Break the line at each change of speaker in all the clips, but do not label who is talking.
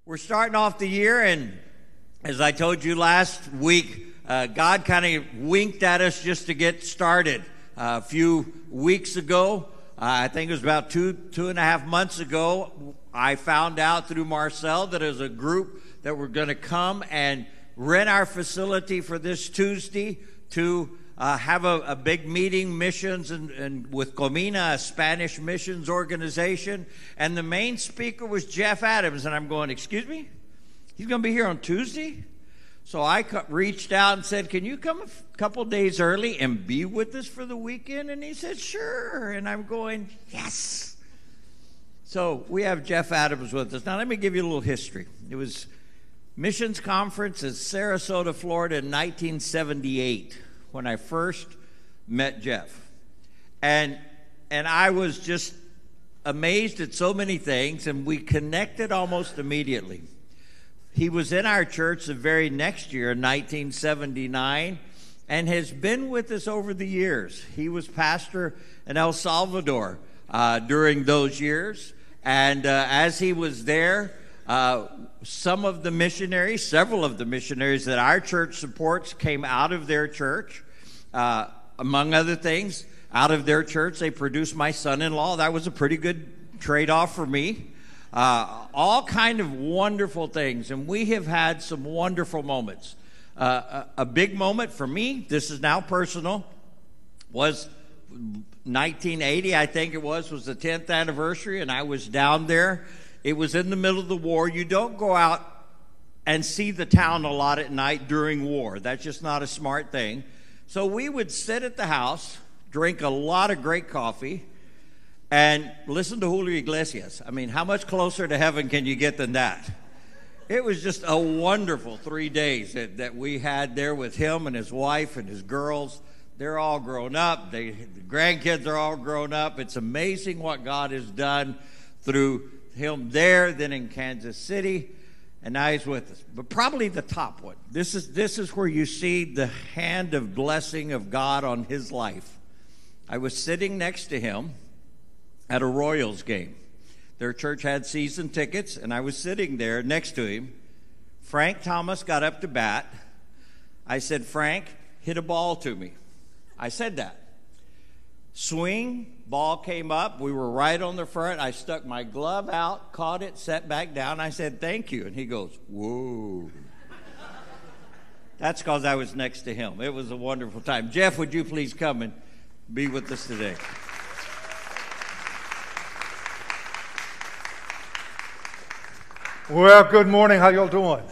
We're starting off the year, and as I told you last week, God kind of winked at us just to get started. A few weeks ago, I think it was about two and a half months ago, I found out through Marcel that there's a group that were going to come and rent our facility for this Tuesday to have a big meeting, missions, and with Comina, a Spanish missions organization. And the main speaker was Jeff Adams. And I'm going, excuse me? He's going to be here on Tuesday? So I reached out and said, can you come a couple days early and be with us for the weekend? And he said, sure. And I'm going, yes. So we have Jeff Adams with us. Now let me give you a little history. It was missions conference in Sarasota, Florida in 1978. When I first met Jeff. And I was just amazed at so many things, and we connected almost immediately. He was in our church the very next year, 1979, and has been with us over the years. He was pastor in El Salvador during those years, and as he was there, several of the missionaries that our church supports came out of their church. Among other things, out of their church, they produced my son-in-law. That was a pretty good trade-off for me. All kind of wonderful things, and we have had some wonderful moments. A big moment for me, this is now personal, was 1980, I think it was the 10th anniversary, and I was down there. It was in the middle of the war. You don't go out and see the town a lot at night during war. That's just not a smart thing. So we would sit at the house, drink a lot of great coffee, and listen to Julio Iglesias. I mean, how much closer to heaven can you get than that? It was just a wonderful 3 days that we had there with him and his wife and his girls. They're all grown up. The grandkids are all grown up. It's amazing what God has done through him there, then in Kansas City. And now he's with us. But probably the top one. This is where you see the hand of blessing of God on his life. I was sitting next to him at a Royals game. Their church had season tickets, and I was sitting there next to him. Frank Thomas got up to bat. I said, Frank, hit a ball to me. I said that. Swing, ball came up. We were right on the front. I stuck my glove out, caught it, set back down. I said, thank you. And he goes, whoa. That's because I was next to him. It was a wonderful time. Jeff, would you please come and be with us today?
Well, good morning. How y'all doing?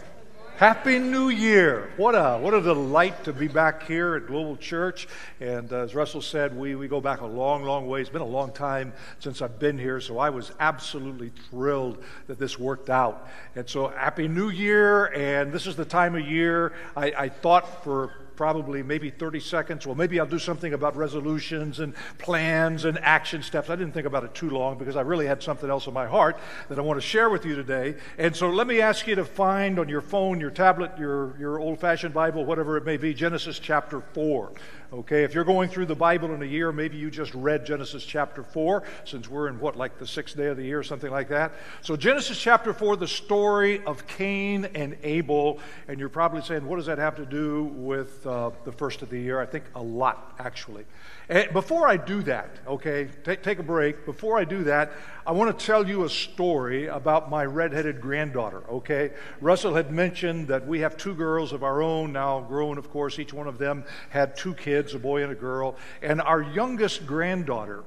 Happy New Year. What a delight to be back here at Global Church. And as Russell said, we go back a long, long way. It's been a long time since I've been here, so I was absolutely thrilled that this worked out. And so Happy New Year, and this is the time of year I thought for probably maybe 30 seconds. Well, maybe I'll do something about resolutions and plans and action steps. I didn't think about it too long because I really had something else on my heart that I want to share with you today. And so let me ask you to find on your phone, your tablet, your old-fashioned Bible, whatever it may be, Genesis chapter 4. Okay, if you're going through the Bible in a year, maybe you just read Genesis chapter 4, since we're in like the 6th day of the year or something like that. So Genesis chapter 4, the story of Cain and Abel. And you're probably saying, what does that have to do with the first of the year? I think a lot, actually. And before I do that, okay, take a break. Before I do that, I want to tell you a story about my redheaded granddaughter, okay? Russell had mentioned that we have 2 girls of our own, now grown, of course. Each one of them had 2 kids, a boy and a girl. And our youngest granddaughter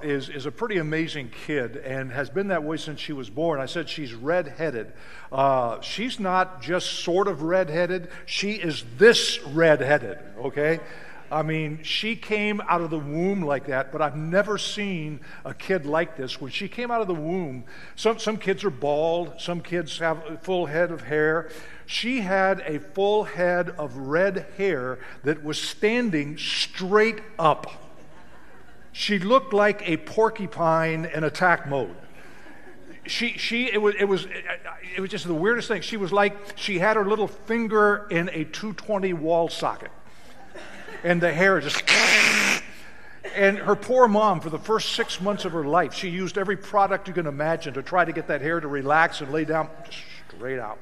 is a pretty amazing kid and has been that way since she was born. I said she's redheaded. She's not just sort of redheaded. She is this redheaded, okay? I mean, she came out of the womb like that, but I've never seen a kid like this. When she came out of the womb, some kids are bald, some kids have a full head of hair. She had a full head of red hair that was standing straight up. She looked like a porcupine in attack mode. It was just the weirdest thing. She was like she had her little finger in a 220 wall socket. And the hair just And her poor mom, for the first 6 months of her life, she used every product you can imagine to try to get that hair to relax and lay down just straight out.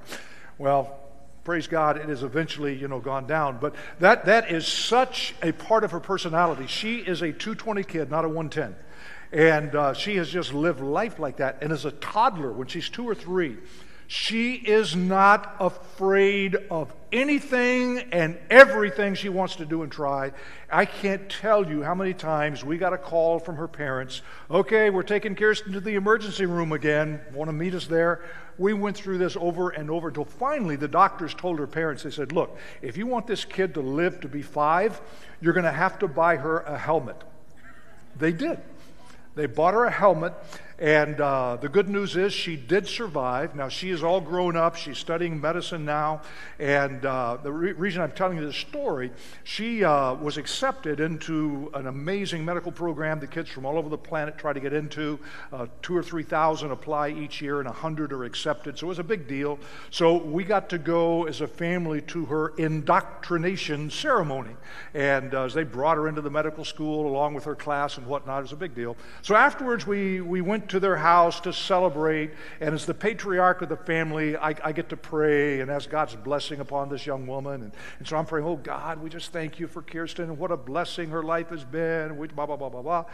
Well, praise God, it has eventually, gone down. But that is such a part of her personality. She is a 220 kid, not a 110. And she has just lived life like that. And as a toddler, when she's 2 or 3, she is not afraid of anything and everything she wants to do and try. I can't tell you how many times we got a call from her parents. Okay, we're taking Kirsten to the emergency room again. Want to meet us there? We went through this over and over until finally the doctors told her parents, they said, look, if you want this kid to live to be 5, you're going to have to buy her a helmet. They did. They bought her a helmet, and the good news is she did survive. Now, she is all grown up. She's studying medicine now, and the reason I'm telling you this story, she was accepted into an amazing medical program that kids from all over the planet try to get into. 2,000 or 3,000 apply each year, and 100 are accepted, so it was a big deal. So we got to go as a family to her indoctrination ceremony, and as they brought her into the medical school along with her class and whatnot, it was a big deal. So afterwards, we went to their house to celebrate, and as the patriarch of the family, I get to pray and ask God's blessing upon this young woman. And so I'm praying, oh God, we just thank you for Kirsten, and what a blessing her life has been, blah, blah, blah, blah, blah.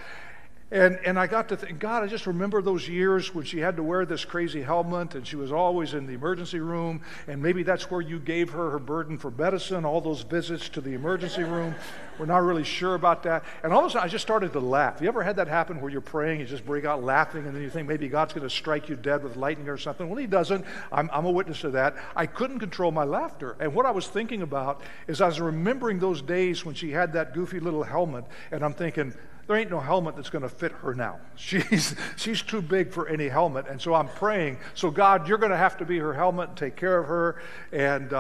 And I got to think, God, I just remember those years when she had to wear this crazy helmet, and she was always in the emergency room, and maybe that's where you gave her burden for medicine, all those visits to the emergency room. We're not really sure about that. And all of a sudden, I just started to laugh. You ever had that happen where you're praying, you just break out laughing, and then you think maybe God's going to strike you dead with lightning or something? Well, he doesn't. I'm a witness to that. I couldn't control my laughter. And what I was thinking about is I was remembering those days when she had that goofy little helmet, and I'm thinking, there ain't no helmet that's going to fit her now. She's too big for any helmet. And so I'm praying, so God, you're going to have to be her helmet and take care of her. And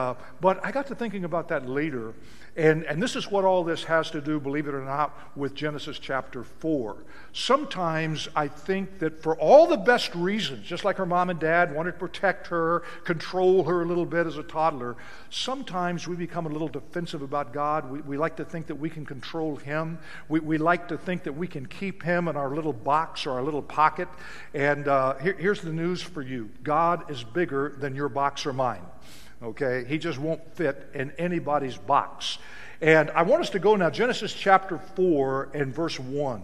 but I got to thinking about that later. And this is what all this has to do, believe it or not, with Genesis chapter 4. Sometimes I think that for all the best reasons, just like her mom and dad wanted to protect her, control her a little bit as a toddler, sometimes we become a little defensive about God. We like to think that we can control him. We like to think that we can keep him in our little box or our little pocket. And here's the news for you. God is bigger than your box or mine. Okay, he just won't fit in anybody's box. And I want us to go now, Genesis chapter 4 and verse 1.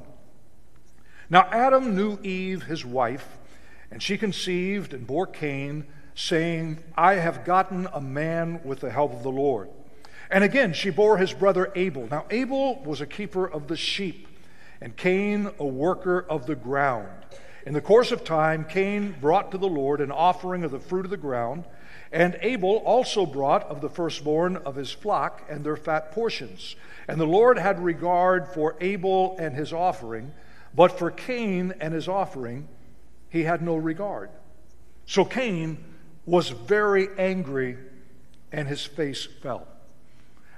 Now Adam knew Eve, his wife, and she conceived and bore Cain, saying, I have gotten a man with the help of the Lord. And again she bore his brother Abel. Now Abel was a keeper of the sheep, and Cain a worker of the ground. In the course of time, Cain brought to the Lord an offering of the fruit of the ground, and Abel also brought of the firstborn of his flock and their fat portions. And the Lord had regard for Abel and his offering, but for Cain and his offering he had no regard. So Cain was very angry, and his face fell.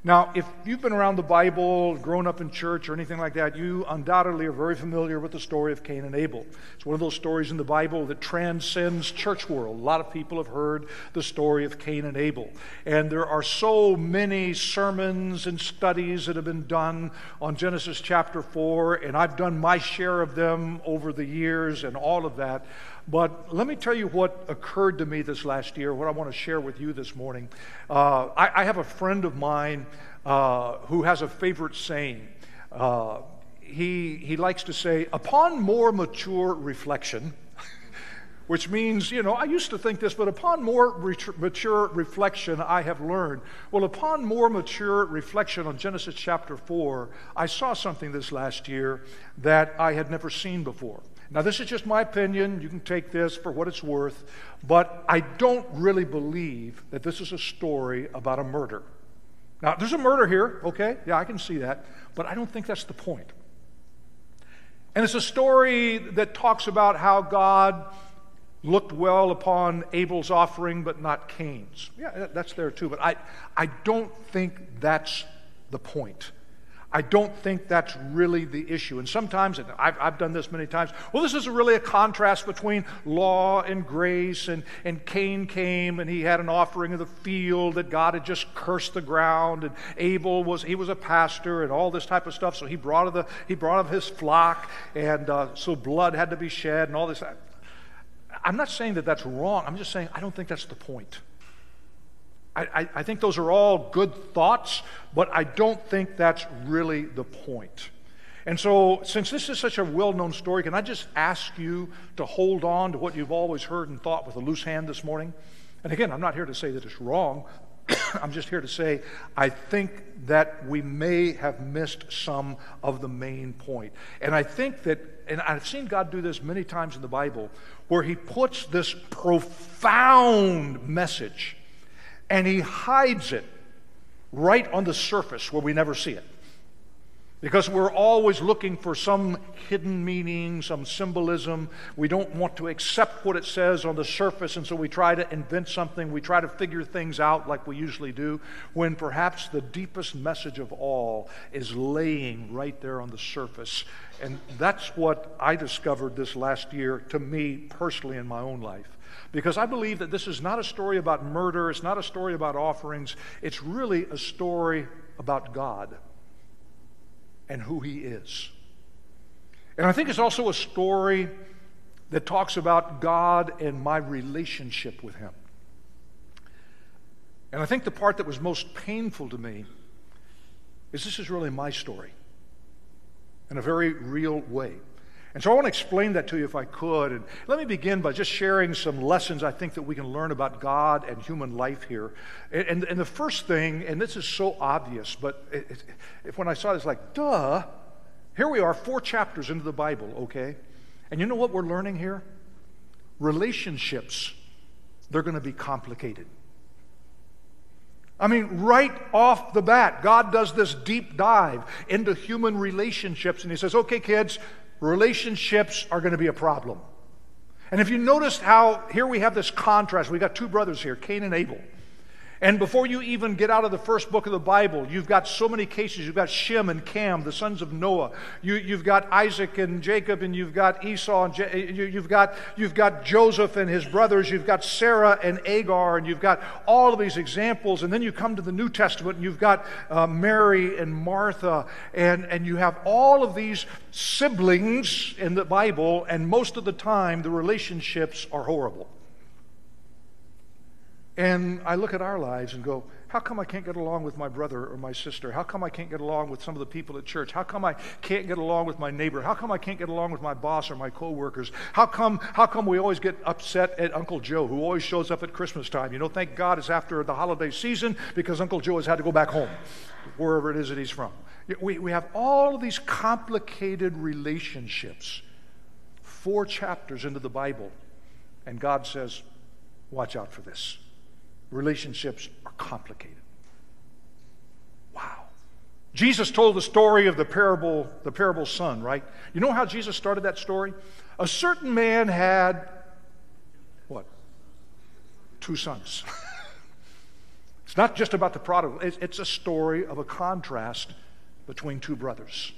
Now, if you've been around the Bible, grown up in church or anything like that, you undoubtedly are very familiar with the story of Cain and Abel. It's one of those stories in the Bible that transcends church world. A lot of people have heard the story of Cain and Abel. And there are so many sermons and studies that have been done on Genesis chapter 4, and I've done my share of them over the years and all of that. But let me tell you what occurred to me this last year, what I want to share with you this morning. I have a friend of mine who has a favorite saying. He likes to say, upon more mature reflection, which means, I used to think this, but upon more mature reflection, I have learned. Well, upon more mature reflection on Genesis chapter 4, I saw something this last year that I had never seen before. Now, this is just my opinion. You can take this for what it's worth, but I don't really believe that this is a story about a murder. Now, there's a murder here, okay? Yeah, I can see that, but I don't think that's the point. And it's a story that talks about how God looked well upon Abel's offering, but not Cain's. Yeah, that's there too, but I don't think that's the point. I don't think that's really the issue. And sometimes, and I've done this many times, well, this is really a contrast between law and grace, and Cain came and he had an offering of the field that God had just cursed the ground, and Abel was a pastor and all this type of stuff, so he brought of his flock, and so blood had to be shed and all this. I'm not saying that that's wrong. I'm just saying I don't think that's the point. I think those are all good thoughts, but I don't think that's really the point. And so, since this is such a well-known story, can I just ask you to hold on to what you've always heard and thought with a loose hand this morning? And again, I'm not here to say that it's wrong. I'm just here to say I think that we may have missed some of the main point. And I think that, and I've seen God do this many times in the Bible, where He puts this profound message and He hides it right on the surface where we never see it. Because we're always looking for some hidden meaning, some symbolism. We don't want to accept what it says on the surface, and so we try to invent something. We try to figure things out like we usually do, when perhaps the deepest message of all is laying right there on the surface. And that's what I discovered this last year, to me personally in my own life. Because I believe that this is not a story about murder, it's not a story about offerings, it's really a story about God and who He is. And I think it's also a story that talks about God and my relationship with Him. And I think the part that was most painful to me is this is really my story in a very real way. And so I want to explain that to you if I could. And let me begin by just sharing some lessons I think that we can learn about God and human life here. And the first thing, and this is so obvious, but when I saw it, it's like, duh. Here we are, 4 chapters into the Bible, okay? And you know what we're learning here? Relationships, they're going to be complicated. I mean, right off the bat, God does this deep dive into human relationships, and He says, okay, kids, relationships are going to be a problem. And if you notice how here we have this contrast, we got 2 brothers here, Cain and Abel. And before you even get out of the first book of the Bible, you've got so many cases. You've got Shem and Cam, the sons of Noah. You've got Isaac and Jacob, and you've got Esau, and you've got Joseph and his brothers. You've got Sarah and Agar, and you've got all of these examples. And then you come to the New Testament, and you've got Mary and Martha, and you have all of these siblings in the Bible, and most of the time the relationships are horrible. And I look at our lives and go, how come I can't get along with my brother or my sister? How come I can't get along with some of the people at church? How come I can't get along with my neighbor? How come I can't get along with my boss or my coworkers? How come we always get upset at Uncle Joe, who always shows up at Christmas time? You know, thank God it's after the holiday season, because Uncle Joe has had to go back home, wherever it is that he's from. We have all of these complicated relationships. 4 chapters into the Bible, and God says, watch out for this. Relationships are complicated. Wow. Jesus told the story of the parable son, right? You know how Jesus started that story? A certain man had, what? 2 sons. It's not just about the prodigal. It's a story of a contrast between 2 brothers.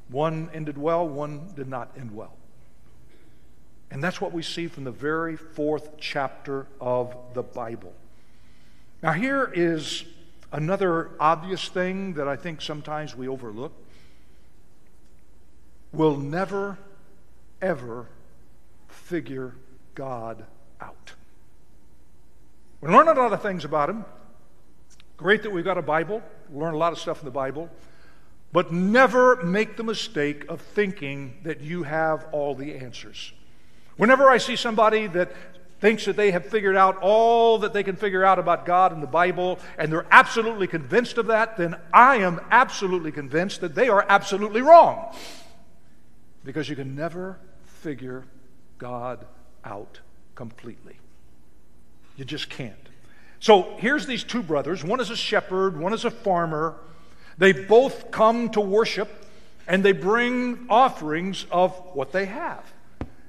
One ended well, one did not end well. And that's what we see from the very 4th chapter of the Bible. Now here is another obvious thing that I think sometimes we overlook. We'll never, ever figure God out. We learn a lot of things about Him. Great that we've got a Bible. We learn a lot of stuff in the Bible. But never make the mistake of thinking that you have all the answers. Whenever I see somebody that thinks that they have figured out all that they can figure out about God and the Bible, and they're absolutely convinced of that, then I am absolutely convinced that they are absolutely wrong. Because you can never figure God out completely. You just can't. So here's these 2 brothers. One is a shepherd, one is a farmer. They both come to worship, and they bring offerings of what they have.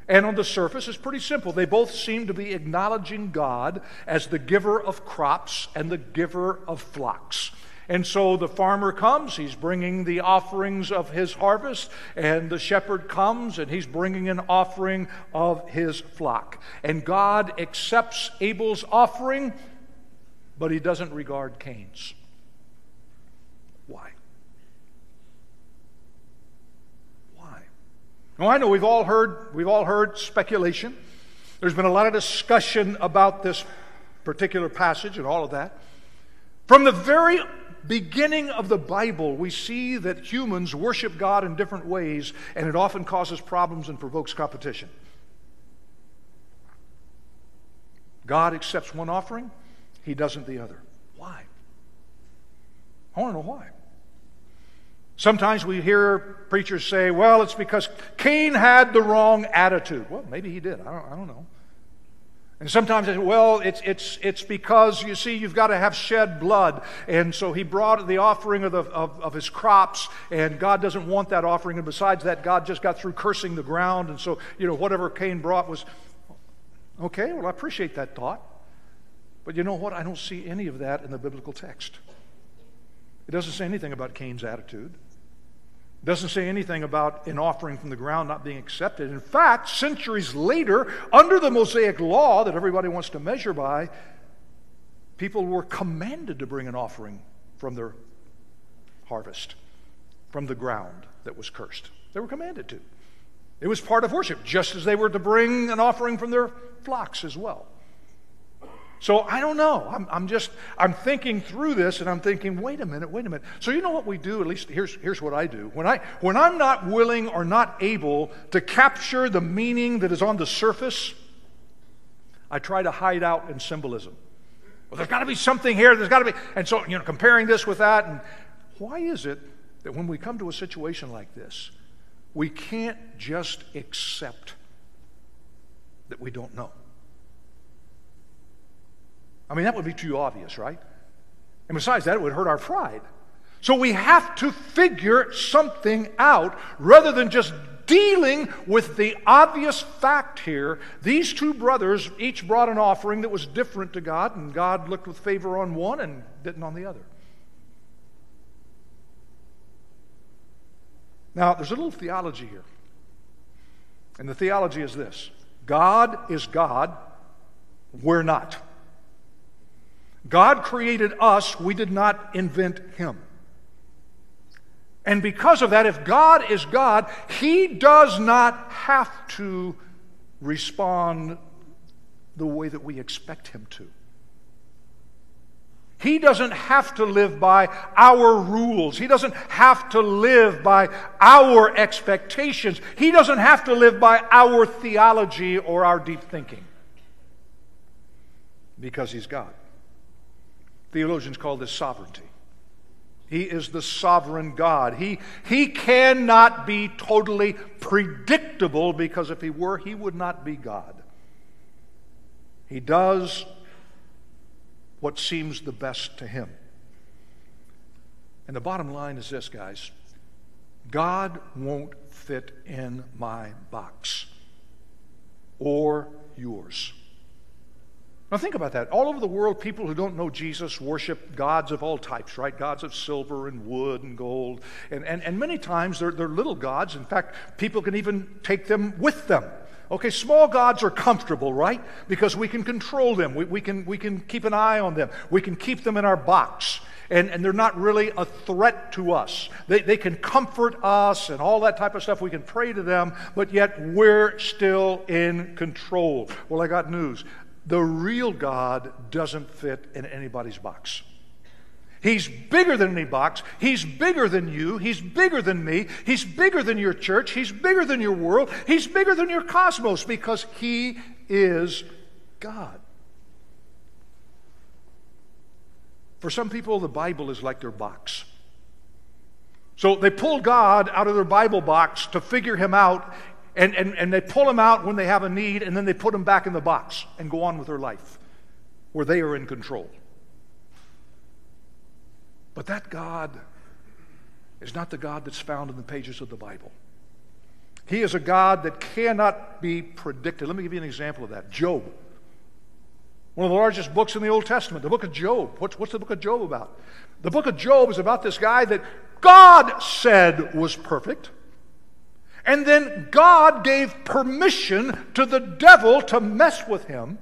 And on the surface, it's pretty simple. They both seem to be acknowledging God as the giver of crops and the giver of flocks. And so the farmer comes, he's bringing the offerings of his harvest, and the shepherd comes and he's bringing an offering of his flock. And God accepts Abel's offering, but he doesn't regard Cain's. Why? Why? Now I know we've all heard speculation. There's been a lot of discussion about this particular passage and all of that. From the very beginning of the Bible, we see that humans worship God in different ways, and it often causes problems and provokes competition. God accepts one offering, he doesn't the other. Why? I want to know why. Sometimes we hear preachers say, well, it's because Cain had the wrong attitude. Well, maybe he did. I don't know. And sometimes they say, well, it's because, you see, you've got to have shed blood. And so he brought the offering of his crops, and God doesn't want that offering. And besides that, God just got through cursing the ground. And so, whatever Cain brought was, okay, well, I appreciate that thought. But you know what? I don't see any of that in the biblical text. It doesn't say anything about Cain's attitude. It doesn't say anything about an offering from the ground not being accepted. In fact, centuries later, under the Mosaic law that everybody wants to measure by, people were commanded to bring an offering from their harvest, from the ground that was cursed. They were commanded to. It was part of worship, just as they were to bring an offering from their flocks as well. So I don't know. I'm thinking through this, and I'm thinking, wait a minute. So you know what we do? At least here's what I do. When I'm not willing or not able to capture the meaning that is on the surface, I try to hide out in symbolism. Well, there's got to be something here. There's got to be, and so comparing this with that. And why is it that when we come to a situation like this, we can't just accept that we don't know? I mean, that would be too obvious, right? And besides that, it would hurt our pride. So we have to figure something out rather than just dealing with the obvious fact here. These two brothers each brought an offering that was different to God, and God looked with favor on one and didn't on the other. Now, there's a little theology here. And the theology is this: God is God, we're not. God created us, we did not invent him. And because of that, if God is God, he does not have to respond the way that we expect him to. He doesn't have to live by our rules. He doesn't have to live by our expectations. He doesn't have to live by our theology or our deep thinking. Because he's God. Theologians call this sovereignty. He is the sovereign God. He cannot be totally predictable, because if he were, he would not be God. He does what seems the best to him. And the bottom line is this, guys. God won't fit in my box or yours. Now think about that. All over the world, people who don't know Jesus worship gods of all types, right? Gods of silver and wood and gold. And many times they're little gods. In fact, people can even take them with them. Okay, small gods are comfortable, right? Because we can control them. We can keep an eye on them. We can keep them in our box. And they're not really a threat to us. They can comfort us and all that type of stuff. We can pray to them, but yet we're still in control. Well, I got news. The real God doesn't fit in anybody's box. He's bigger than any box. He's bigger than you. He's bigger than me. He's bigger than your church. He's bigger than your world. He's bigger than your cosmos, because he is God. For some people, the Bible is like their box. So they pull God out of their Bible box to figure him out. And they pull him out when they have a need, and then they put him back in the box and go on with their life where they are in control. But that God is not the God that's found in the pages of the Bible. He is a God that cannot be predicted. Let me give you an example of that. Job. One of the largest books in the Old Testament, the book of Job. What's the book of Job about? The book of Job is about this guy that God said was perfect. And then God gave permission to the devil to mess with him,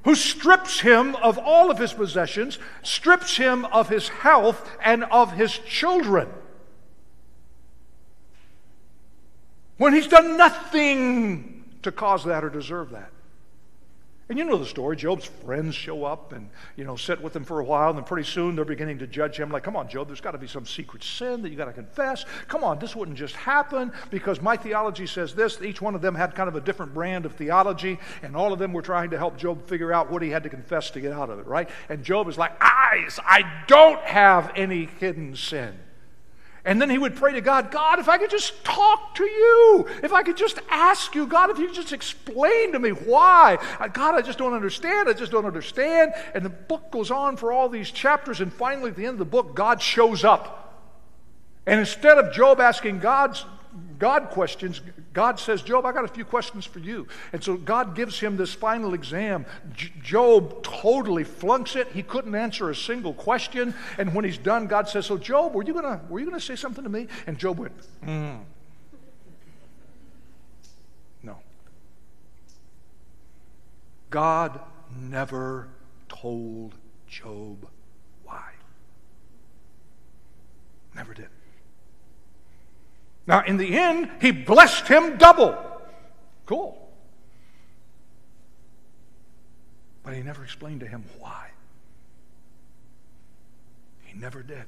who strips him of all of his possessions, strips him of his health and of his children, when he's done nothing to cause that or deserve that. And you know the story. Job's friends show up and, sit with him for a while, and then pretty soon they're beginning to judge him like, come on, Job, there's got to be some secret sin that you got to confess. Come on, this wouldn't just happen because my theology says this. Each one of them had kind of a different brand of theology, and all of them were trying to help Job figure out what he had to confess to get out of it, right? And Job is like, I don't have any hidden sin. And then he would pray to God, God, if I could just talk to you, if I could just ask you, God, if you could just explain to me why. God, I just don't understand. And the book goes on for all these chapters, and finally at the end of the book, God shows up. And instead of Job asking God questions, God says, Job, I got a few questions for you. And so God gives him this final exam. Job totally flunks it. He couldn't answer a single question. And when he's done, God says, so Job, were you gonna say something to me? And Job went, No. God never told Job why. Never did. Now, in the end, he blessed him double. Cool. But he never explained to him why. He never did.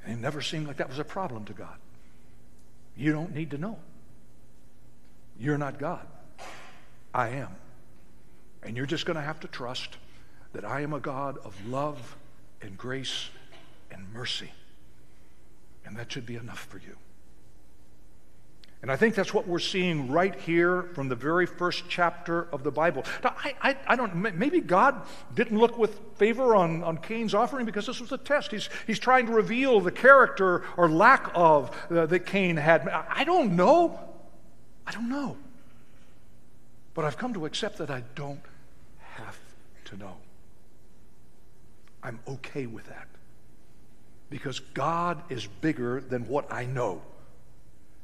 And it never seemed like that was a problem to God. You don't need to know. You're not God. I am. And you're just going to have to trust that I am a God of love and grace and mercy. And that should be enough for you. And I think that's what we're seeing right here from the very first chapter of the Bible. Now, I don't, maybe God didn't look with favor on Cain's offering because this was a test. He's trying to reveal the character or lack of that Cain had. I don't know. But I've come to accept that I don't have to know. I'm okay with that. Because God is bigger than what I know.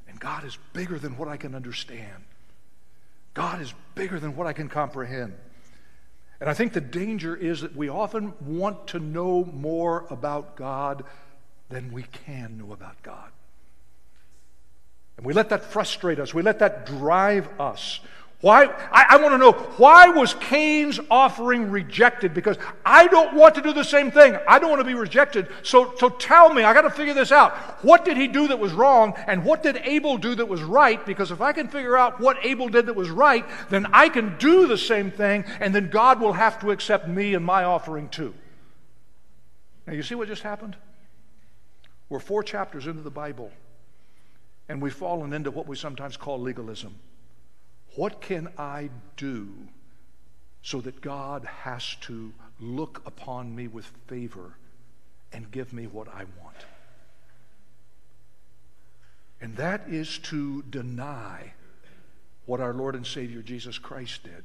And God is bigger than what I can understand. God is bigger than what I can comprehend. And I think the danger is that we often want to know more about God than we can know about God. And we let that frustrate us. We let that drive us. Why? I want to know, why was Cain's offering rejected? Because I don't want to do the same thing. I don't want to be rejected. So tell me, I got to figure this out. What did he do that was wrong, and what did Abel do that was right? Because if I can figure out what Abel did that was right, then I can do the same thing, and then God will have to accept me and my offering too. Now you see what just happened? We're 4 chapters into the Bible, and we've fallen into what we sometimes call legalism. What can I do so that God has to look upon me with favor and give me what I want? And that is to deny what our Lord and Savior Jesus Christ did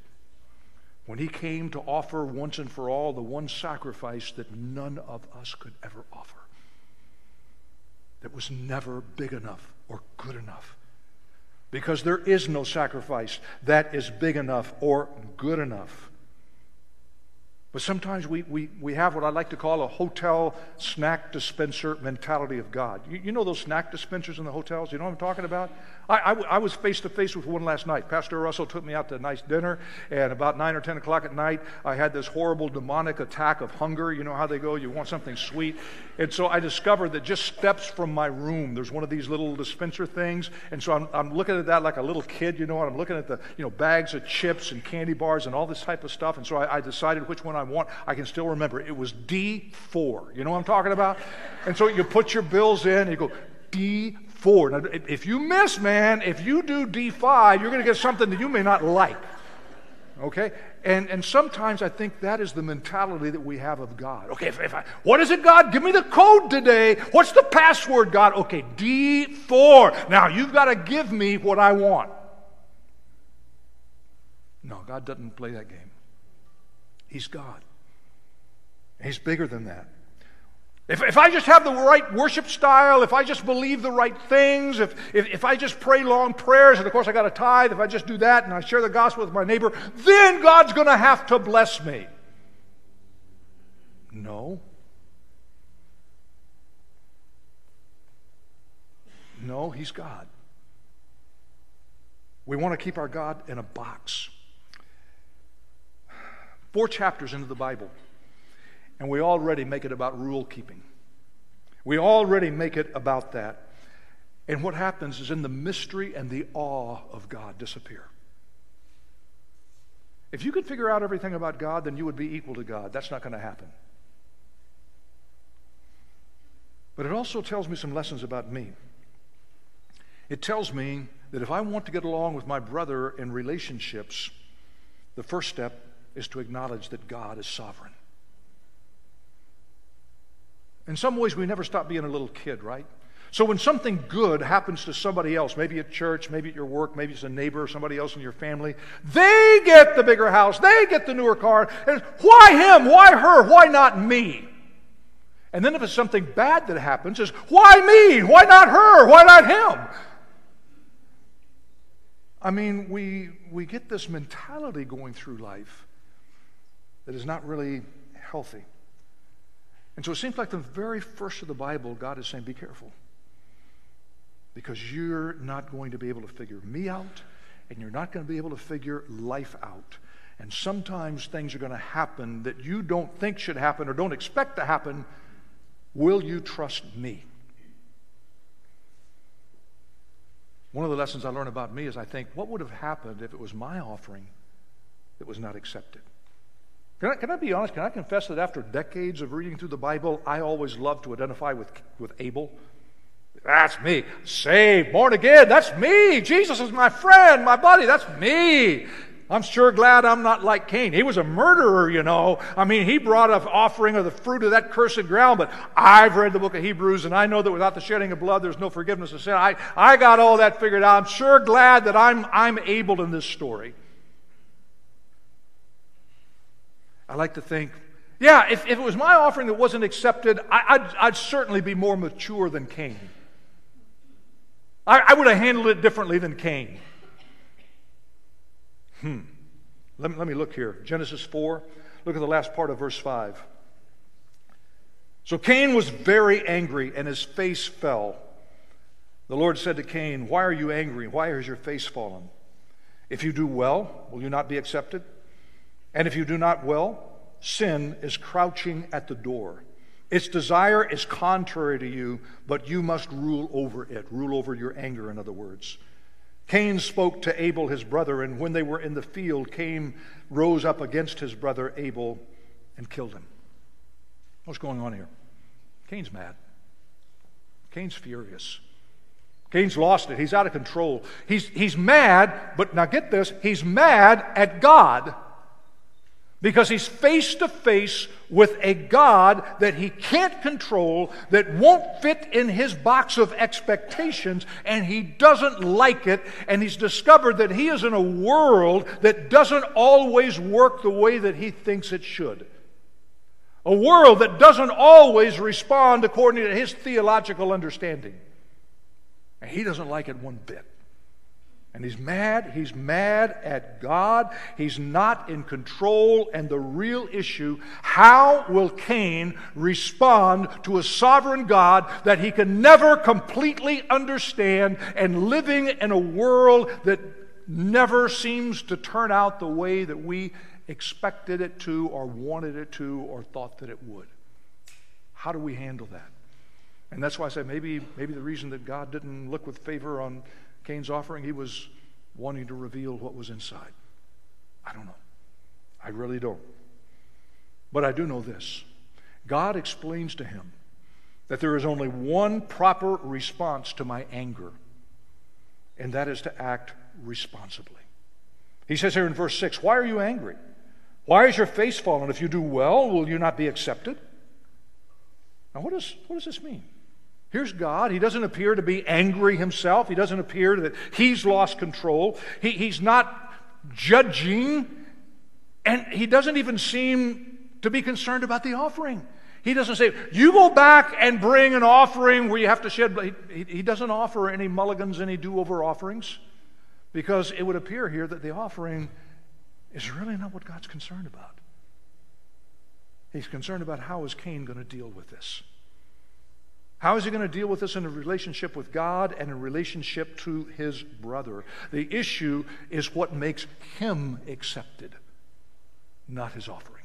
when he came to offer once and for all the one sacrifice that none of us could ever offer, that was never big enough or good enough. Because there is no sacrifice that is big enough or good enough. But sometimes we have what I like to call a hotel snack dispenser mentality of God. You know those snack dispensers in the hotels? You know what I'm talking about? I was face to face with one last night. Pastor Russell took me out to a nice dinner, and about 9 or 10 o'clock at night, I had this horrible demonic attack of hunger. You know how they go? You want something sweet. And so I discovered that just steps from my room, there's one of these little dispenser things. And so I'm looking at that like a little kid, and I'm looking at the bags of chips and candy bars and all this type of stuff. And so I decided which one I want. I can still remember. It was D4. You know what I'm talking about? And so you put your bills in, and you go, D4. Now, if you miss, man, if you do D5, you're going to get something that you may not like. Okay? And sometimes I think that is the mentality that we have of God. Okay, what is it, God? Give me the code today. What's the password, God? Okay, D4. Now, you've got to give me what I want. No, God doesn't play that game. He's God. He's bigger than that. If I just have the right worship style, if I just believe the right things, if I just pray long prayers, and of course I got to tithe, if I just do that and I share the gospel with my neighbor, then God's going to have to bless me. No. No, He's God. We want to keep our God in a box. 4 chapters into the Bible, and we already make it about rule keeping. We already make it about that. And what happens is, in the mystery and the awe of God disappear. If you could figure out everything about God, then you would be equal to God. That's not going to happen. But it also tells me some lessons about me. It tells me that if I want to get along with my brother in relationships, the first step is to acknowledge that God is sovereign. In some ways, we never stop being a little kid, right? So when something good happens to somebody else, maybe at church, maybe at your work, maybe it's a neighbor or somebody else in your family, they get the bigger house, they get the newer car, and why him, why her, why not me? And then if it's something bad that happens, it's why me, why not her, why not him? I mean, we get this mentality going through life that is not really healthy. And so it seems like the very first of the Bible, God is saying, be careful. Because you're not going to be able to figure me out, and you're not going to be able to figure life out. And sometimes things are going to happen that you don't think should happen or don't expect to happen. Will you trust me? One of the lessons I learned about me is I think, what would have happened if it was my offering that was not accepted? Can I be honest? Can I confess that after decades of reading through the Bible, I always loved to identify with Abel? That's me. Saved, born again, that's me. Jesus is my friend, my buddy, that's me. I'm sure glad I'm not like Cain. He was a murderer, you know. I mean, he brought an offering of the fruit of that cursed ground, but I've read the book of Hebrews, and I know that without the shedding of blood, there's no forgiveness of sin. I got all that figured out. I'm sure glad that I'm Abel in this story. I like to think, yeah, if it was my offering that wasn't accepted, I'd certainly be more mature than Cain. I would have handled it differently than Cain. Let me look here. Genesis 4. Look at the last part of verse 5. So Cain was very angry, and his face fell. The Lord said to Cain, why are you angry? Why has your face fallen? If you do well, will you not be accepted? And if you do not well, sin is crouching at the door. Its desire is contrary to you, but you must rule over it. Rule over your anger, in other words. Cain spoke to Abel, his brother, and when they were in the field, Cain rose up against his brother Abel and killed him. What's going on here? Cain's mad. Cain's furious. Cain's lost it. He's out of control. He's mad, but now get this, he's mad at God. Because he's face to face with a God that he can't control, that won't fit in his box of expectations, and he doesn't like it, and he's discovered that he is in a world that doesn't always work the way that he thinks it should. A world that doesn't always respond according to his theological understanding. And he doesn't like it one bit. And he's mad at God. He's not in control. And the real issue, how will Cain respond to a sovereign God that he can never completely understand, and living in a world that never seems to turn out the way that we expected it to, or wanted it to, or thought that it would? How do we handle that? And that's why I say maybe the reason that God didn't look with favor on Cain's offering, he was wanting to reveal what was inside. I don't know. I really don't. But I do know this. God explains to him that there is only one proper response to my anger, and that is to act responsibly. He says here in verse 6, why are you angry? Why is your face fallen? If you do well, will you not be accepted? Now what does this mean? Here's God. He doesn't appear to be angry himself. He doesn't appear that he's lost control. He's not judging, and he doesn't even seem to be concerned about the offering. He doesn't say, you go back and bring an offering where you have to shed blood. He doesn't offer any mulligans, any do-over offerings, because it would appear here that the offering is really not what God's concerned about. He's concerned about how is Cain going to deal with this. How is he going to deal with this in a relationship with God and in relationship to his brother? The issue is what makes him accepted, not his offering.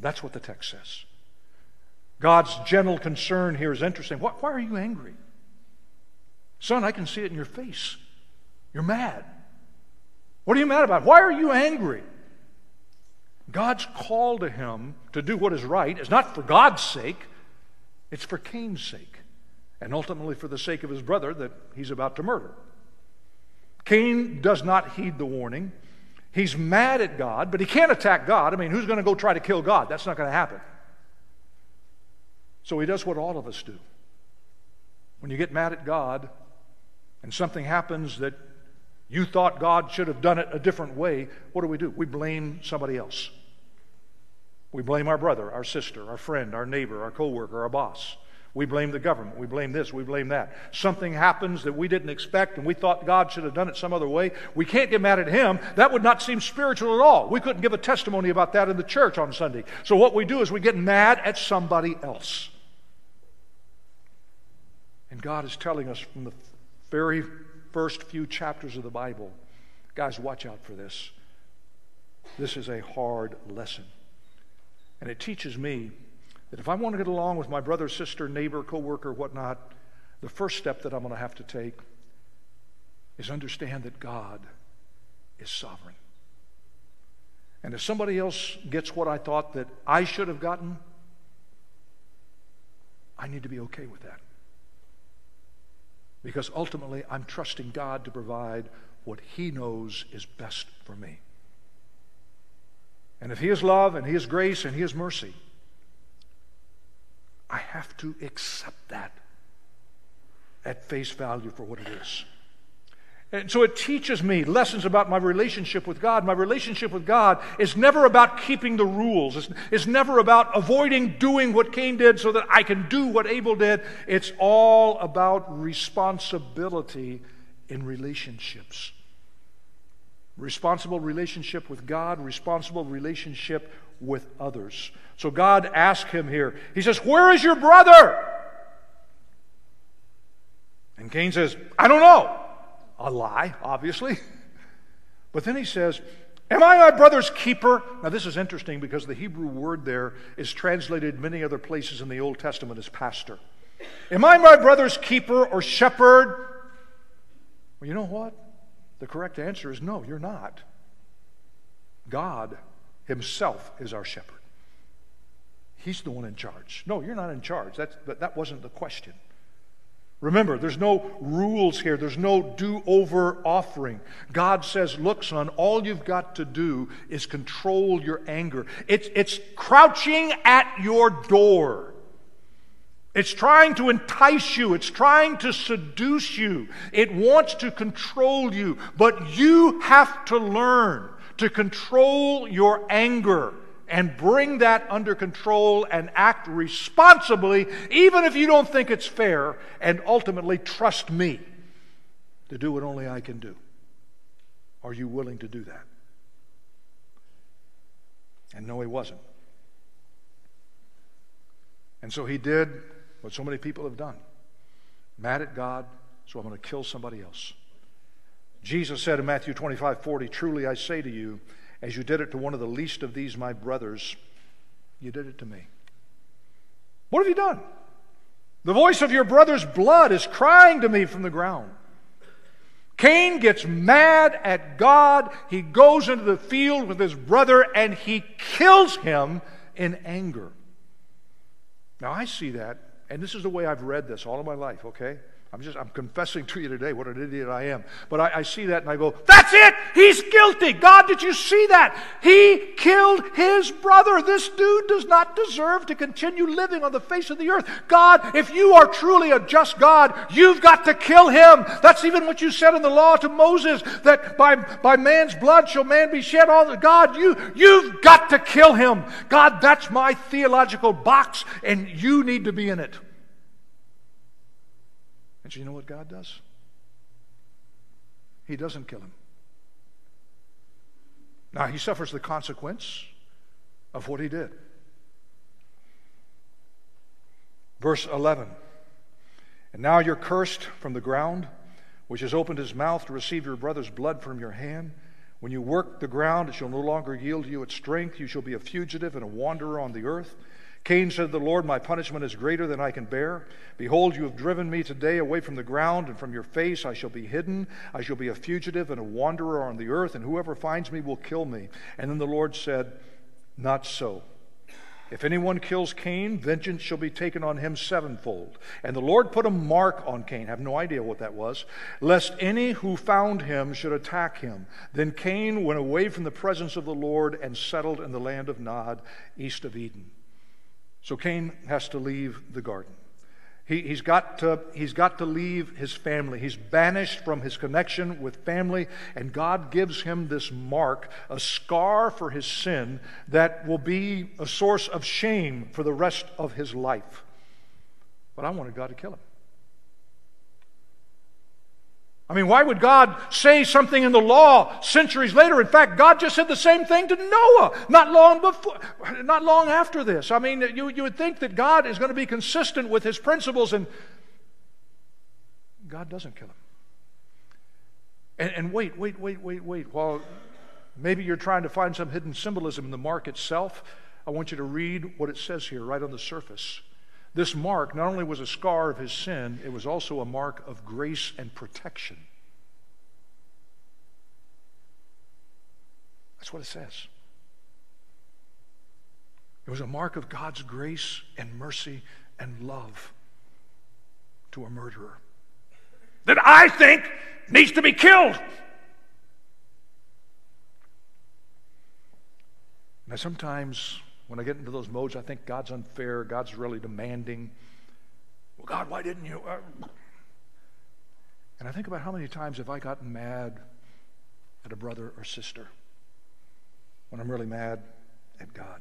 That's what the text says. God's gentle concern here is interesting. Why are you angry? Son, I can see it in your face. You're mad. What are you mad about? Why are you angry? God's call to him to do what is right is not for God's sake, it's for Cain's sake, and ultimately for the sake of his brother that he's about to murder. Cain does not heed the warning. He's mad at God, but he can't attack God. I mean, who's going to go try to kill God? That's not going to happen. So he does what all of us do. When you get mad at God and something happens that you thought God should have done it a different way, what do? We blame somebody else. We blame our brother, our sister, our friend, our neighbor, our coworker, our boss. We blame the government. We blame this. We blame that. Something happens that we didn't expect and we thought God should have done it some other way. We can't get mad at him. That would not seem spiritual at all. We couldn't give a testimony about that in the church on Sunday. So what we do is we get mad at somebody else. And God is telling us from the very first few chapters of the Bible, guys, watch out for this. This is a hard lesson. And it teaches me that if I want to get along with my brother, sister, neighbor, coworker, whatnot, the first step that I'm going to have to take is understand that God is sovereign. And if somebody else gets what I thought that I should have gotten, I need to be okay with that. Because ultimately, I'm trusting God to provide what He knows is best for me. And if He is love and He is grace and He is mercy, I have to accept that at face value for what it is. And so it teaches me lessons about my relationship with God. My relationship with God is never about keeping the rules. It's never about avoiding doing what Cain did so that I can do what Abel did. It's all about responsibility in relationships. Responsible relationship with God, responsible relationship with others. So God asked him here, He says, "Where is your brother?" And Cain says, "I don't know." A lie, obviously. But then he says, "Am I my brother's keeper?" Now this is interesting because the Hebrew word there is translated many other places in the Old Testament as pastor. Am I my brother's keeper or shepherd? Well, you know what? The correct answer is no, you're not. God Himself is our shepherd. He's the one in charge. No, you're not in charge. That wasn't the question. Remember, there's no rules here. There's no do-over offering. God says, look, son, all you've got to do is control your anger. It's crouching at your door. It's trying to entice you. It's trying to seduce you. It wants to control you. But you have to learn to control your anger and bring that under control and act responsibly, even if you don't think it's fair, and ultimately trust me to do what only I can do. Are you willing to do that? And no, he wasn't. And so he did what so many people have done. Mad at God, so I'm going to kill somebody else. Jesus said in Matthew 25:40, "Truly I say to you, as you did it to one of the least of these my brothers, you did it to me." What have you done? The voice of your brother's blood is crying to me from the ground. Cain gets mad at God. He goes into the field with his brother and he kills him in anger. Now I see that, and this is the way I've read this all of my life, okay? I'm confessing to you today what an idiot I am. But I see that and I go, that's it! He's guilty! God, did you see that? He killed his brother. This dude does not deserve to continue living on the face of the earth. God, if you are truly a just God, you've got to kill him. That's even what you said in the law to Moses, that by man's blood shall man be shed. God, you've got to kill him. God, that's my theological box, and you need to be in it. And you know what God does? He doesn't kill him. Now, he suffers the consequence of what he did. Verse 11. And now you're cursed from the ground, which has opened his mouth to receive your brother's blood from your hand. When you work the ground, it shall no longer yield you its strength. You shall be a fugitive and a wanderer on the earth. Cain said to the Lord, my punishment is greater than I can bear. Behold, you have driven me today away from the ground, and from your face I shall be hidden. I shall be a fugitive and a wanderer on the earth, and whoever finds me will kill me. And then the Lord said, not so. If anyone kills Cain, vengeance shall be taken on him sevenfold. And the Lord put a mark on Cain. I have no idea what that was. Lest any who found him should attack him. Then Cain went away from the presence of the Lord and settled in the land of Nod, east of Eden. So Cain has to leave the garden. He's got to leave his family. He's banished from his connection with family, and God gives him this mark, a scar for his sin that will be a source of shame for the rest of his life. But I wanted God to kill him. I mean, why would God say something in the law centuries later? In fact, God just said the same thing to Noah not long after this. I mean, you would think that God is going to be consistent with his principles, and God doesn't kill him. And wait. While maybe you're trying to find some hidden symbolism in the mark itself, I want you to read what it says here right on the surface. This mark not only was a scar of his sin, it was also a mark of grace and protection. That's what it says. It was a mark of God's grace and mercy and love to a murderer that I think needs to be killed. Now, sometimes when I get into those modes, I think God's unfair. God's really demanding. Well, God, why didn't you? And I think about how many times have I gotten mad at a brother or sister when I'm really mad at God.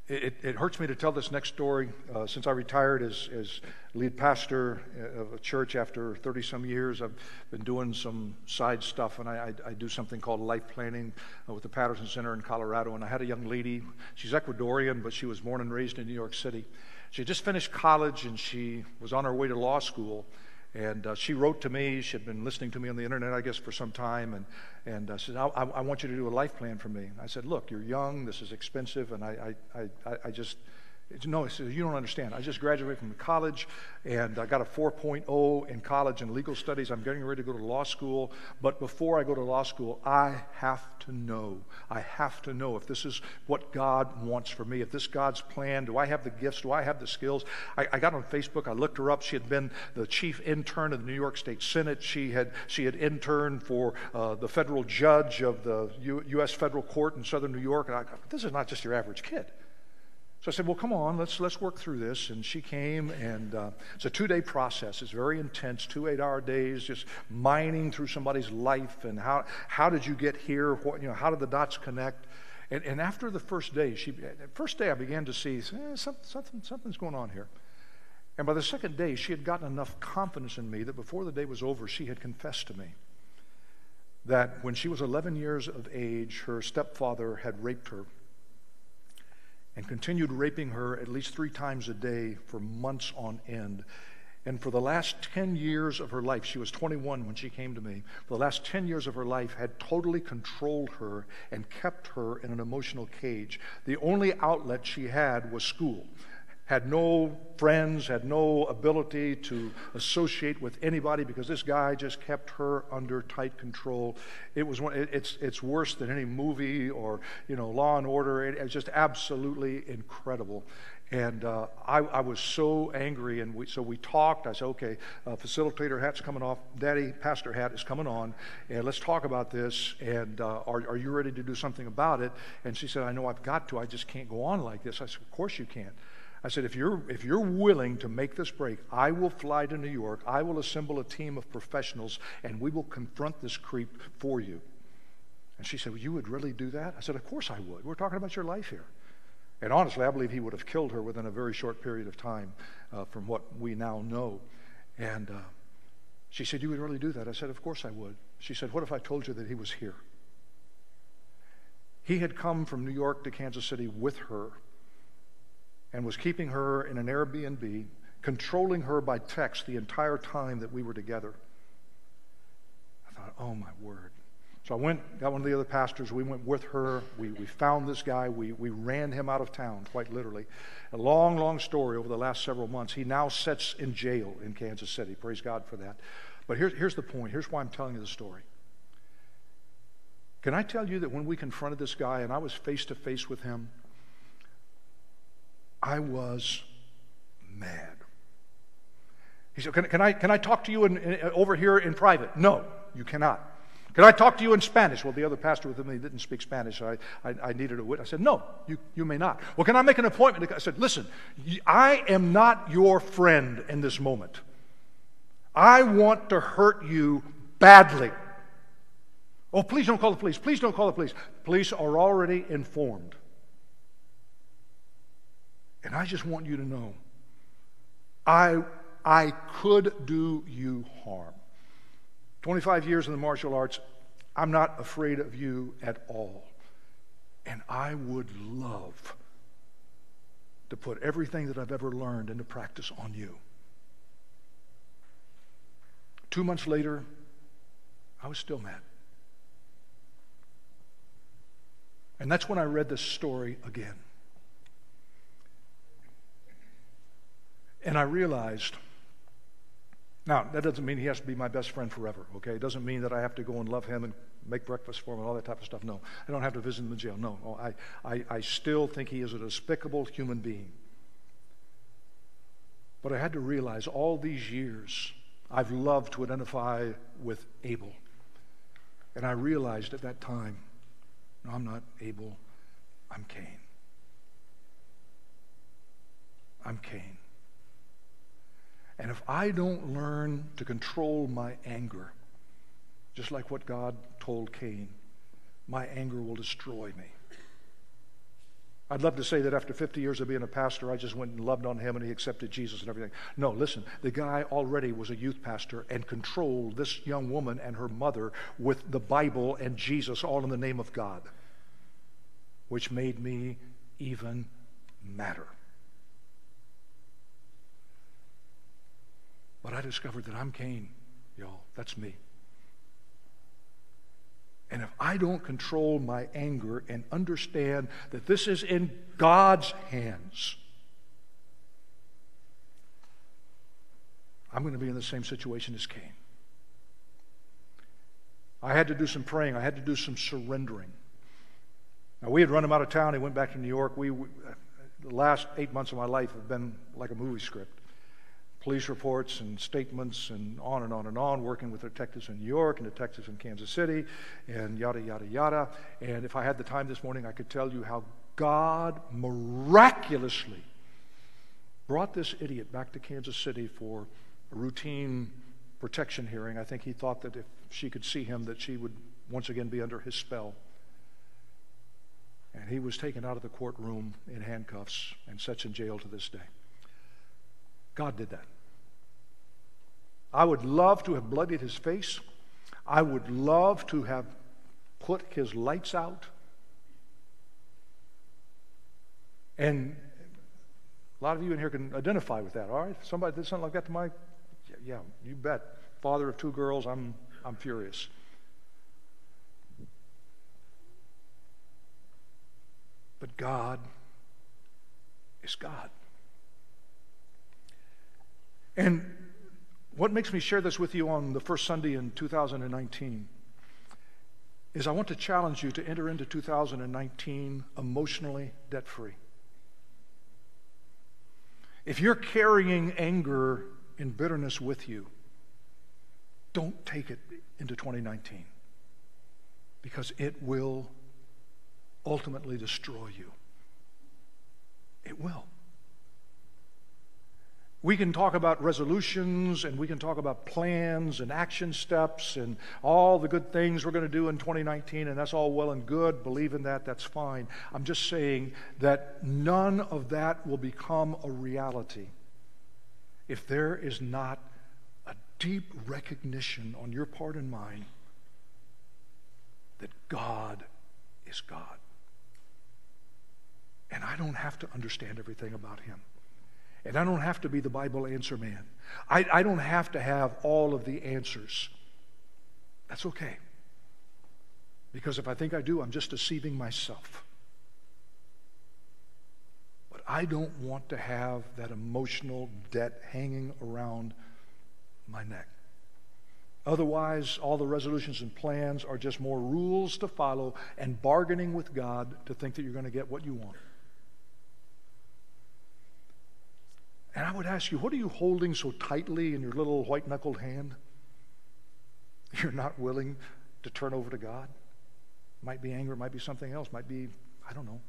It hurts me to tell this next story. Since I retired as lead pastor of a church after 30-some years, I've been doing some side stuff, and I do something called life planning with the Patterson Center in Colorado. And I had a young lady. She's Ecuadorian, but she was born and raised in New York City. She had just finished college, and she was on her way to law school. And she wrote to me. She had been listening to me on the internet, I guess, for some time, and said, I want you to do a life plan for me. I said, look, you're young. This is expensive, and I just... No, he said, you don't understand. I just graduated from college, and I got a 4.0 in college in legal studies. I'm getting ready to go to law school. But before I go to law school, I have to know. I have to know if this is what God wants for me, if this is God's plan. Do I have the gifts? Do I have the skills? I got on Facebook. I looked her up. She had been the chief intern of the New York State Senate. She had interned for the federal judge of the U.S. federal court in southern New York. And I thought, this is not just your average kid. So I said, well, come on, let's work through this. And she came, and it's a 2-day process. It's very intense, 2 8-hour days, just mining through somebody's life and how did you get here? What, how did the dots connect? And after the first day, I began to see something's going on here. And by the second day, she had gotten enough confidence in me that before the day was over, she had confessed to me that when she was 11 years of age, her stepfather had raped her and continued raping her at least 3 times a day for months on end. And for the last 10 years of her life, she was 21 when she came to me, for the last 10 years of her life had totally controlled her and kept her in an emotional cage. The only outlet she had was school. Had no friends, had no ability to associate with anybody because this guy just kept her under tight control. It's worse than any movie or Law and Order. It's just absolutely incredible. And I was so angry, and so we talked. I said, okay, facilitator hat's coming off. Daddy, pastor hat is coming on, and let's talk about this, and are you ready to do something about it? And she said, I know I've got to. I just can't go on like this. I said, of course you can't. I said, if you're willing to make this break, I will fly to New York. I will assemble a team of professionals, and we will confront this creep for you. And she said, well, you would really do that? I said, of course I would. We're talking about your life here. And honestly, I believe he would have killed her within a very short period of time from what we now know. And she said, you would really do that? I said, of course I would. She said, what if I told you that he was here? He had come from New York to Kansas City with her and was keeping her in an Airbnb, controlling her by text the entire time that we were together. I thought, oh my word. So I went, got one of the other pastors. We went with her. We found this guy. We ran him out of town, quite literally. A long, long story over the last several months. He now sits in jail in Kansas City. Praise God for that. But here's the point. Here's why I'm telling you the story. Can I tell you that when we confronted this guy and I was face to face with him, I was mad. He said, can I talk to you over here in private? No, you cannot. Can I talk to you in Spanish? Well, the other pastor with him, he didn't speak Spanish, so I needed a witness. I said, no, you may not. Well, can I make an appointment? I said, listen, I am not your friend in this moment. I want to hurt you badly. Oh, please don't call the police. Please don't call the police. Police are already informed. And I just want you to know, I could do you harm. 25 years in the martial arts, I'm not afraid of you at all. And I would love to put everything that I've ever learned into practice on you. 2 months later, I was still mad. And that's when I read this story again. And I realized, now, that doesn't mean he has to be my best friend forever, okay? It doesn't mean that I have to go and love him and make breakfast for him and all that type of stuff. No, I don't have to visit him in jail. No, I still think he is a despicable human being. But I had to realize all these years, I've loved to identify with Abel. And I realized at that time, no, I'm not Abel, I'm Cain. I'm Cain. And if I don't learn to control my anger, just like what God told Cain, my anger will destroy me. I'd love to say that after 50 years of being a pastor, I just went and loved on him and he accepted Jesus and everything. No, listen, the guy already was a youth pastor and controlled this young woman and her mother with the Bible and Jesus all in the name of God, which made me even madder. But I discovered that I'm Cain, y'all. That's me. And if I don't control my anger and understand that this is in God's hands, I'm going to be in the same situation as Cain. I had to do some praying. I had to do some surrendering. Now, we had run him out of town. He went back to New York. The last 8 months of my life have been like a movie script. Police reports and statements and on and on and on, working with detectives in New York and detectives in Kansas City and yada, yada, yada. And if I had the time this morning, I could tell you how God miraculously brought this idiot back to Kansas City for a routine protection hearing. I think he thought that if she could see him, that she would once again be under his spell. And he was taken out of the courtroom in handcuffs and sits in jail to this day. God did that. I would love to have bloodied his face. I would love to have put his lights out. And a lot of you in here can identify with that, all right? If somebody did something like that to my, yeah, you bet. Father of 2 girls, I'm furious. But God is God. And what makes me share this with you on the first Sunday in 2019 is I want to challenge you to enter into 2019 emotionally debt-free. If you're carrying anger and bitterness with you, don't take it into 2019, because it will ultimately destroy you. It will. We can talk about resolutions, and we can talk about plans and action steps and all the good things we're going to do in 2019, and that's all well and good. Believe in that, that's fine. I'm just saying that none of that will become a reality if there is not a deep recognition on your part and mine that God is God. And I don't have to understand everything about Him. And I don't have to be the Bible answer man. I don't have to have all of the answers. That's okay. Because if I think I do, I'm just deceiving myself. But I don't want to have that emotional debt hanging around my neck. Otherwise, all the resolutions and plans are just more rules to follow and bargaining with God to think that you're going to get what you want. And I would ask you, what are you holding so tightly in your little white-knuckled hand? You're not willing to turn over to God? It might be anger, it might be something else, might be, I don't know.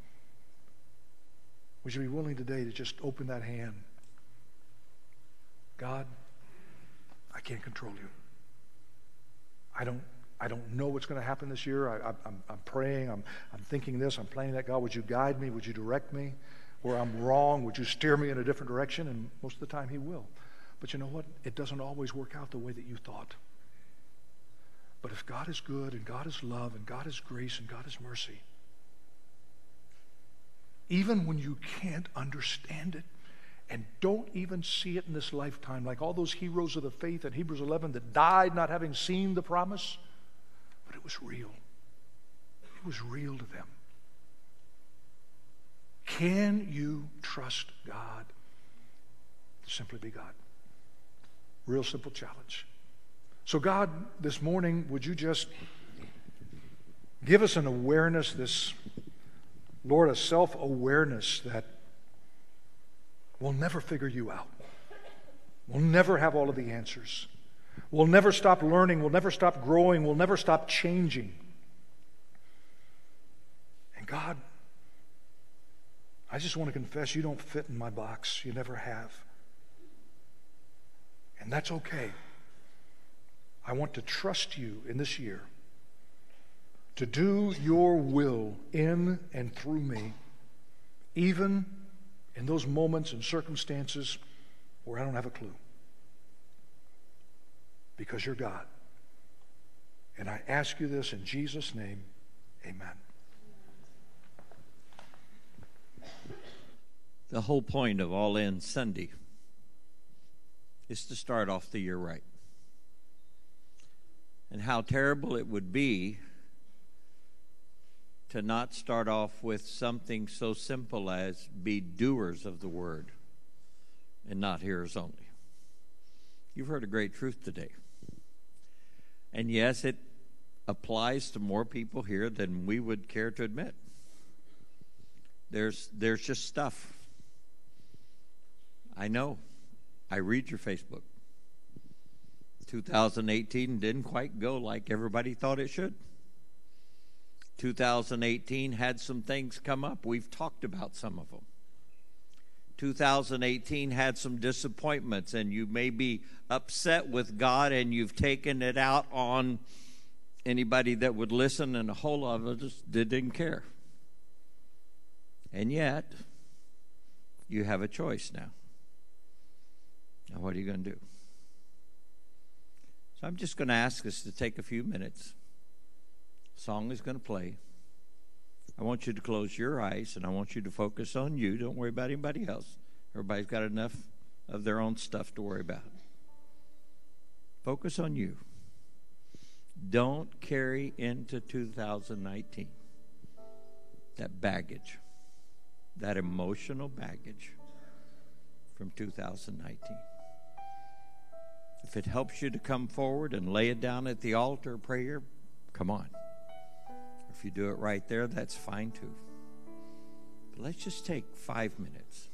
Would you be willing today to just open that hand? God, I can't control you. I don't know what's going to happen this year. I'm praying, I'm thinking this, I'm planning that. God, would you guide me? Would you direct me? Where I'm wrong, would you steer me in a different direction? And most of the time He will. But you know what? It doesn't always work out the way that you thought. But if God is good, and God is love, and God is grace, and God is mercy, even when you can't understand it and don't even see it in this lifetime, like all those heroes of the faith in Hebrews 11 that died not having seen the promise, but it was real. It was real to them. Can you trust God to simply be God? Real simple challenge. So God, this morning, would you just give us an awareness, this, Lord, a self-awareness that we'll never figure you out. We'll never have all of the answers. We'll never stop learning. We'll never stop growing. We'll never stop changing. And God, I just want to confess you don't fit in my box. You never have. And that's okay. I want to trust you in this year to do your will in and through me, even in those moments and circumstances where I don't have a clue. Because you're God. And I ask you this in Jesus' name, amen.
The whole point of All In Sunday is to start off the year right. And how terrible it would be to not start off with something so simple as be doers of the word and not hearers only. You've heard a great truth today. And yes, it applies to more people here than we would care to admit. There's just stuff. I know. I read your Facebook. 2018 didn't quite go like everybody thought it should. 2018 had some things come up. We've talked about some of them. 2018 had some disappointments, and you may be upset with God, and you've taken it out on anybody that would listen, and a whole lot of us didn't care. And yet, you have a choice now. Now, what are you going to do? So I'm just going to ask us to take a few minutes. The song is going to play. I want you to close your eyes, and I want you to focus on you. Don't worry about anybody else. Everybody's got enough of their own stuff to worry about. Focus on you. Don't carry into 2019 that baggage, that emotional baggage from 2019. If it helps you to come forward and lay it down at the altar of prayer, come on. If you do it right there, that's fine too. But let's just take 5 minutes.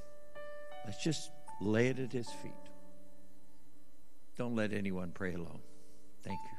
Let's just lay it at his feet. Don't let anyone pray alone. Thank you.